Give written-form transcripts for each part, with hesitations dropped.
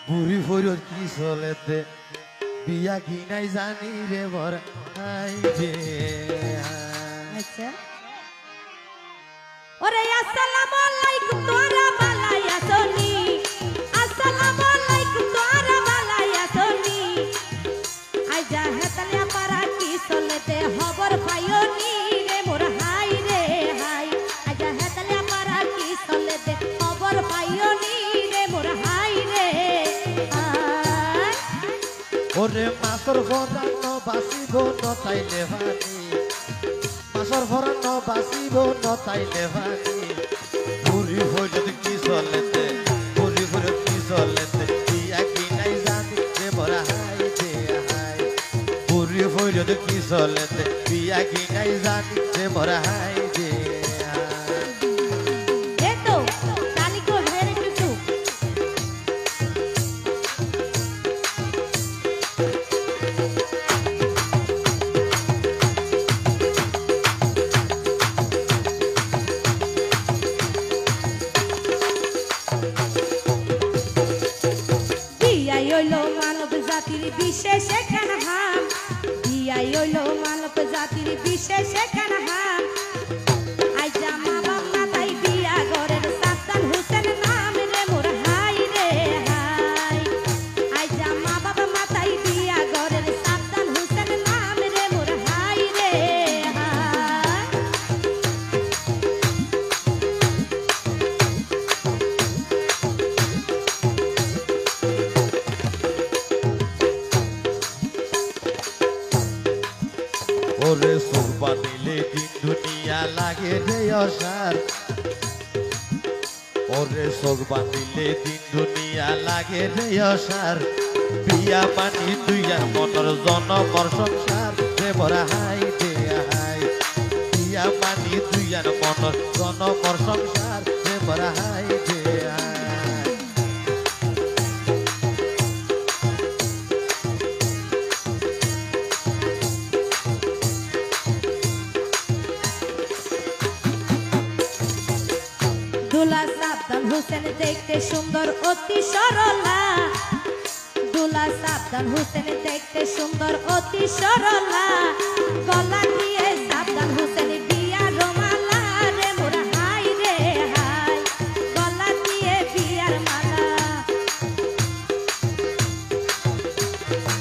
বুড়ি ফরিয়ত কি চলেতে বিয়া কি নাই জানি রে বর হাই রে আচ্ছা ওরে আসসালামু আলাইকুম তোরা বালাই আসনি আসসালামু আলাইকুম তোরা বালাই আসনি আই যা হেতালিয়া পারা কি চলেতে খবর পাইওনি রে মোর হাই রে হাই আই যা হেতালিয়া পারা কি চলেতে খবর পাইওনি রে মোর হাই রে হাই ওরে মাসর ভরান বাসিব নতাইলে ভানি মাসর ভরান বাসিব নতাইলে ভানি বুড়ি ফরিয়ত কি চলেতে বুড়ি ফরিয়ত কি চলেতে বিয়া কি নাই জানি রে বর হাই রে হাই বুড়ি ফরিয়ত কি চলেতে বিয়া কি নাই জানি রে বর হাই রে এই তো কালিকো ভাইয়ের একটু চুপ বিয়াই হইলো মানব জাতির বিশেষ একখান হাম বিয়াই হইলো মানব জাতির বিশেষ একখান হাম আইজা মা বাপ না তাই বিয়া ঘরের সাদ্দাম হোসেন নাম রে মোর হাই রে হাই আইজা মা বাপ মাতাই বিয়া ঘরের সাদ্দাম হোসেন নাম রে মোর হাই রে হাই ওরে সোবা নিলে দিন দুনিয়া লাগে রে অসার ওরে সোবা নিলে দিন দুনিয়া লাগে রে অসার বিয়া পানি দুইয়ার মনর জনকর সংসার রে বরা হাই রে হাই বিয়া পানি দুইয়ার মনর জনকর সংসার রে বরা হাই রে হাই দুলা সাদ্দাম হোসেন দেখতে সুন্দর অতি সরলা দুলা সাদ্দাম হোসেন দেখতে সুন্দর অতি সরলা গলা দিয়ে সাদ্দাম হোসেন বিয়া রমালা রে মোর হাই রে হাই গলা দিয়ে বিয়ার মালা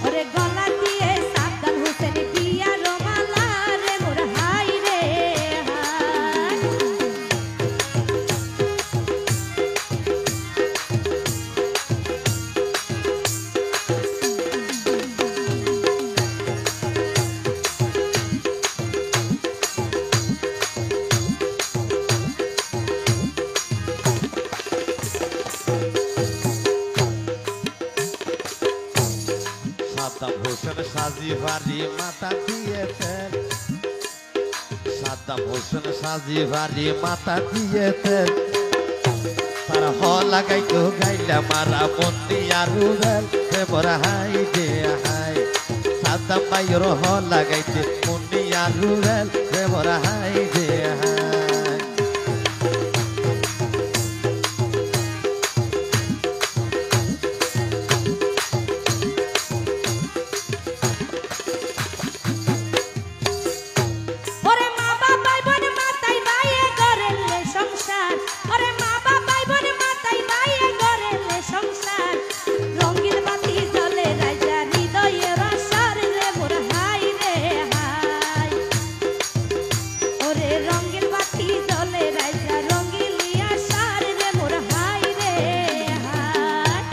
ওরে গলা দিয়ে সাদ্দাম হোসেন বিয়া রমালা রে মোর হাই রে হাই সাদ্দাম হোসেন সাজি ভারি মাথা দিয়েছেন সাদ্দাম হোসেন সাজি ভারি মাথা দিয়েছেন তার হ লাগাইতো গাইলা মারা বন্দি আর রুবেল রে বরা হাই রে হাই সাদ্দাম ভাইয়ের হ লাগাইতে বন্দি আর রুবেল রে বরা হাই রে হাই ওরে মা বাবাই বোন মাতাই বাইয়ে গরেলে সংসার ওরে মা বাবাই বোন মাতাই বাইয়ে গরেলে সংসার রঙিন বাতি জ্বলে রাজা হৃদয়ের আশার রে মোর হাই রে হাই ওরে রঙিন বাতি জ্বলে রাজা রঙিলি আশার রে মোর হাই রে হাই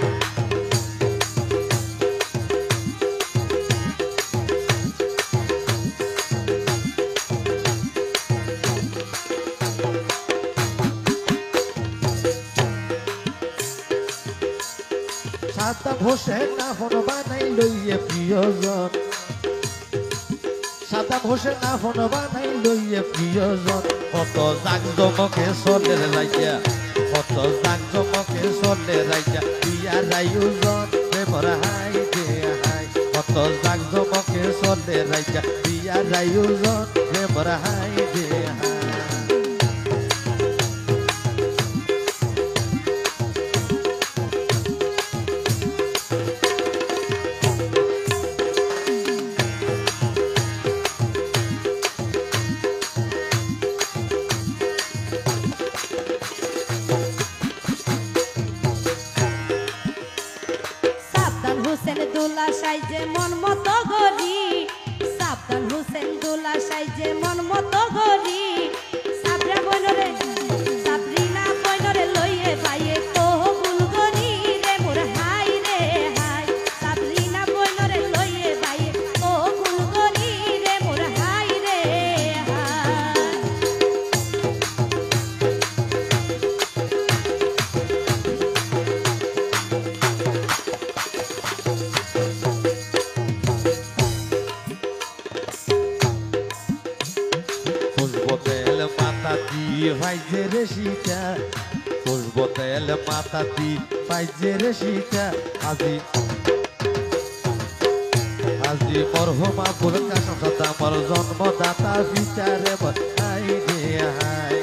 সাদ্দাম হোসেন আপন বানাই লইয়ে প্রিয়জন সাদ্দাম হোসেন আপন বানাই লইয়ে প্রিয়জন কত জাকজমকে চলে রাইয়া কত জাকজমকে চলে রাইয়া বিয়া রাইজন রে বরা হাই রে হাই কত জাকজমকে চলে রাইয়া বিয়া রাইজন রে বরা হাই রে হাই হোসেন দুলা সাইজে মন মতো গরি সাবধান হোসেন দুলা সাইজে মন মতো গরি সাবরা বইনরে সাবরিনা বইনরে লইয়ে বাইয়ে কবুল গরি রে মোর হাই রে হাই সাবরিনা বইনরে লইয়ে বাইয়ে কবুল গরি রে মোর হাই রে হাই খুশবো তেল মাথা দিয়ে ভাইজে রে সীতা খুশবো তেল মাথা দিয়ে ভাইজে রে সীতা আজি আজি মরহুম আবুল কাসম দাদা আমার জন্মদাতা পিতা রে হাই রে হাই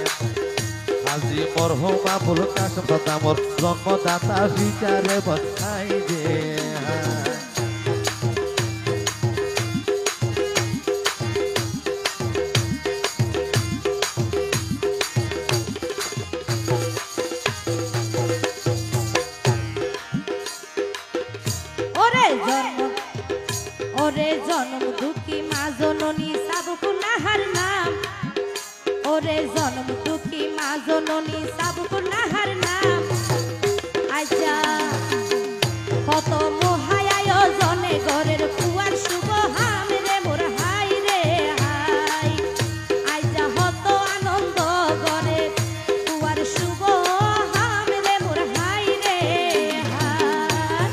আজি মরহুম আবুল কাসম দাদা আমার জন্মদাতা পিতা রে হাই রে হাই ওরে জনম দুঃখী মা জননী সাবকু নাহার নাম ওরে জনম দুঃখী মা জননী সাবকু নাহার নাম আচ্ছা কত মহায় আয়োজনে ঘরের কুয়ার শুভ হাম রে মোর হাই রে হাই আইজা হত আনন্দ ঘরে কুয়ার শুভ হাম রে মোর হাই রে হাই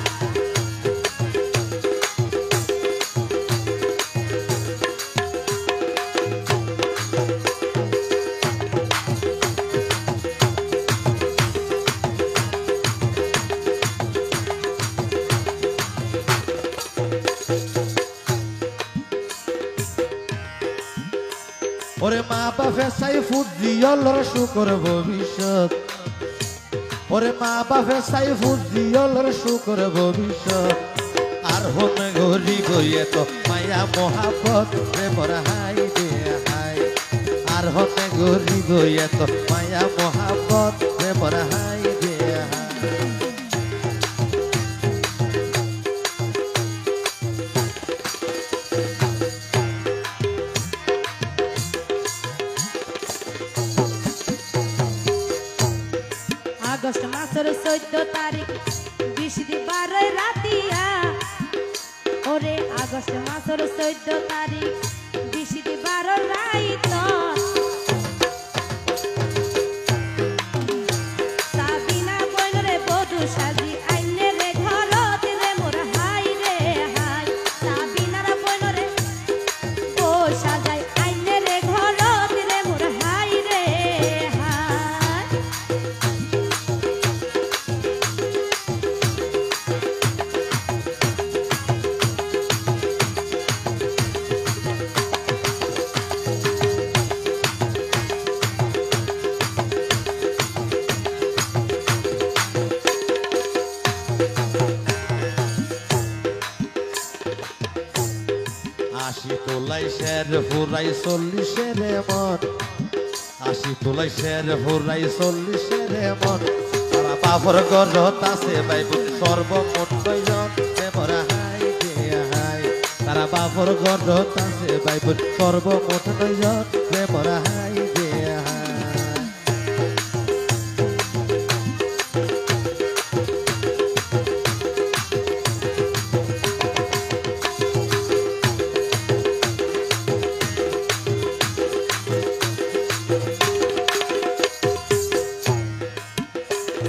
ওরে মা বাপে চাই ফুজিয়লর সুকর ভবিষ্যৎ ওরে মা বাপে চাই ফুজিয়লর সুকর ভবিষ্যৎ আর হনে ঘড়ি গইয়ে তো মায়া মহাপত রে মোর হাই রে হাই আর হনে ঘড়ি গইয়ে তো মায়া মহাপত রে মোর হাই রে হাই আগস্ট মাসের 14 তারিখ 20 রাতিয়া ওরে আগস্ট মাসের 14 তারিখ 20 রাইত সাবিনা বইনরে বধু সাজি আইনে রে ঘরত রে মোর হাই রে হাই সাবিনার বইনরে ও সাজাই আইনে রে ঘরত রে মোর হাই রে হাই আশি তোলাই শের ফুরাই 40 মন আশি তোলাই শের ফুরাই 40 মন তারা বাবর গরত আছে বাইব সর্বমোট 9 জন রে মোর হাই রে হাই তারা বাবর গরত আছে বাইব সর্বমোট 9 জন রে মোর হাই রে হাই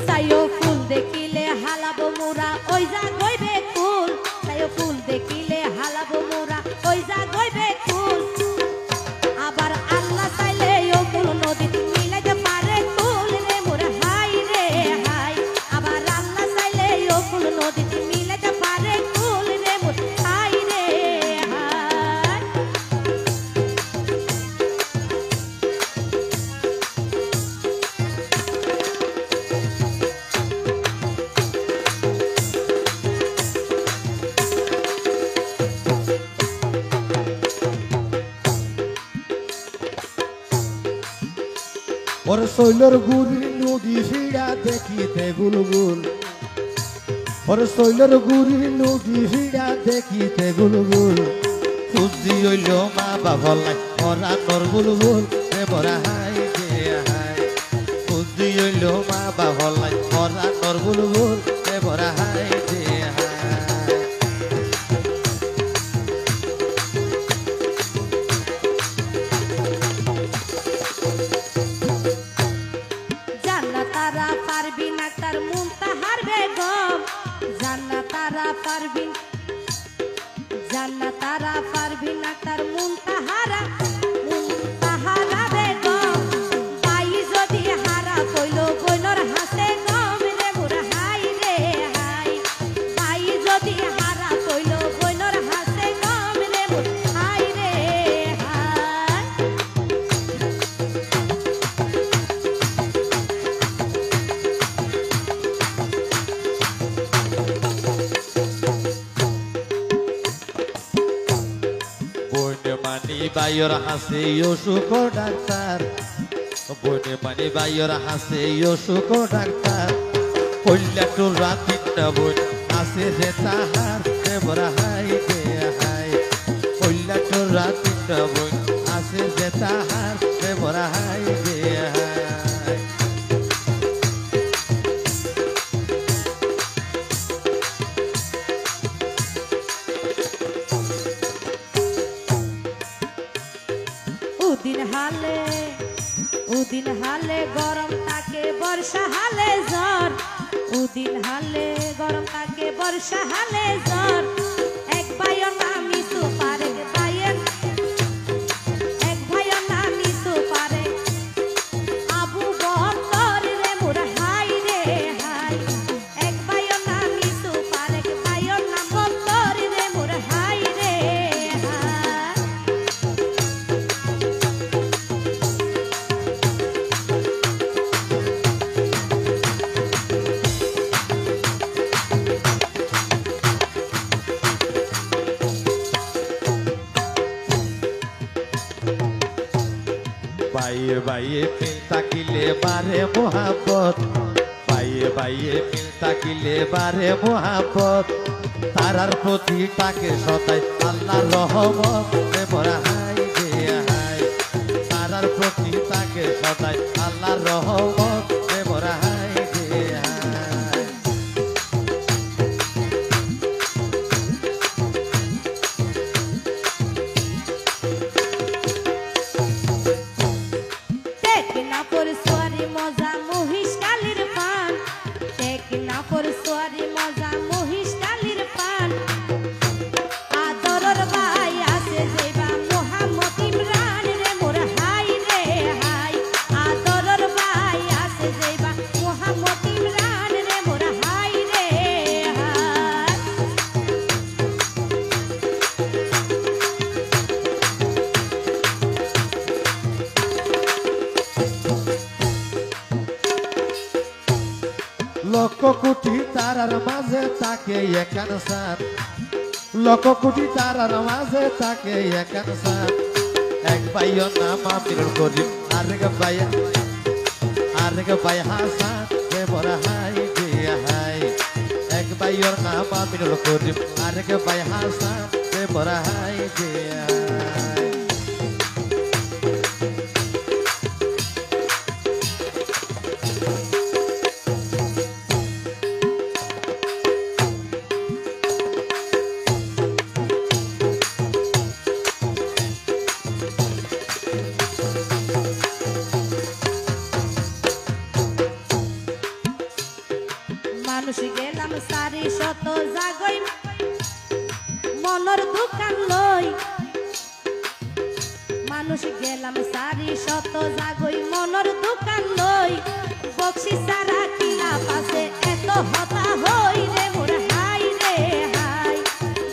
সাইও ফুল দেখিলে হালাবো মোরা ওই যা গইবে ফুল সাইও ফুল দেখিলে হালাবো মোরা ওই যা গইবে ফুল আবার আল্লাহ চাইলে ও ফুল নদী মিলাইতে পারে ফুল রে মোর হাই রে হাই আবার আল্লাহ চাইলে ও ফুল নদী মিলাইতে পারে ফুল রে মোর হাই রে হাই ওর শৈলর গুলি নদী ফিরা দেখিতে গুলগুল ওরে শৈলের গুড়ি লুটি ভিড়া দেখিতে গুলগুল খুঁজি হইল মা বাবা লাই ওরা নর বুলবুল রে বরা হাই রে হাই খুঁজি হইল মা বাবা লাই ওরা নর বুলবুল রে বরা হাই রে হাই জান্নাতারা পারবি না তার মুনতাহার বেগম জান্নাতারা পারবি না তার মুনতাহারা বেগম পাই যদি হারা কইল কইনর হাসে গম রে মোর হাই রে হাই পাই যদি হারা কইল কইনর হাসে গম রে মোর হাই রে হাই বনে মানি বাইর হাসে অসুখ ডাক্তার বনে মানি বাইর হাসে অসুখ ডাক্তার কল্যা টোর রাতিটা বই আসে রে তাহার রে বরা হাই রে হাই কল্যা টোর রাতিটা বই আসে রে তাহার রে বরা হাই রে হাই উদিন হালে গরম থাকে বর্ষা হালে জ্বর উদিন হালে গরম থাকে বর্ষা হালে জ্বর এক ভাইয়ের নাম ইসু পারে এক ভাইয়ের নাম ইসু পারে আবু বকর রে মোর হাই রে হাই এক ভাইয়ের নাম ইসু পারে ভাইয়ের নাম বকর রে মোর হাই রে হাই বাইয়ে বাইয়ে মিল তাকিলে বারে মোহাম্মত বাইয়ে বাইয়ে মিল তাকিলে বারে মোহাম্মত তারার প্রতি তাকে সদাই আল্লাহর রহমত রে বরা হাই রে হাই তারার প্রতি তাকে সদাই আল্লাহর রহমত রে বরা হাই রে হাই টেকনাফর সোয়ারি মজা মহিষ কালির পান টেকনাফর সোয়ারি মজা মহিষ কালির পান আদরর ভাই আছে যেবা মোহাম্মদ ইমরান রে মোর হাই রে হাই আদরর ভাই আছে যেবা মোহাম্মদ ইমরান রে মোর হাই রে হাই লক্ষ কোটি তারার মাঝে তাকে একান সার লক্ষ কোটি তারার মাঝে তাকে একান সার এক ভাইয়ের নাম আমিরুল করিম আরেক ভাই হাসান রে বরা হাই রে হাই এক ভাইয়ের নাম আমিরুল করিম আরেক ভাই হাসান রে বরা হাই রে হাই মানুষ গেলাম সারি শত জাগই মনর দোকান লই মানুষ গেলাম সারি শত জাগই মনর দোকান লই বক্সি সারা কিনা পাশে এত হতা হই রে মোর হাই রে হাই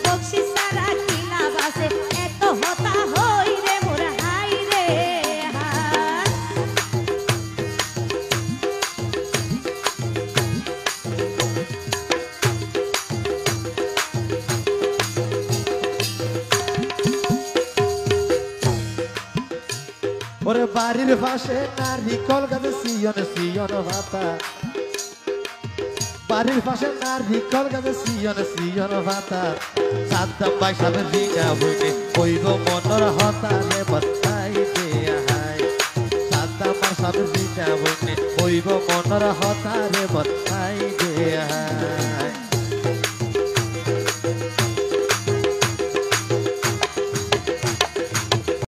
বক্সি সারা কিনা পাশে এত হতা হই রে মোর হাই রে হাই ওরে বাড়ির পাশে নারিকল গাছে সিয়ন সিয়ন ভাতা বাড়ির পাশে নারিকল গাছে সিয়ন সিয়ন ভাতা সাদ্দাম ভাই সাহেবের রিঙা বইনে হইব মনর হতা রে বতাই দে হাই সাদ্দাম ভাই সাহেবের রিঙা বইনে হইব মনর হতা রে বতাই দে হাই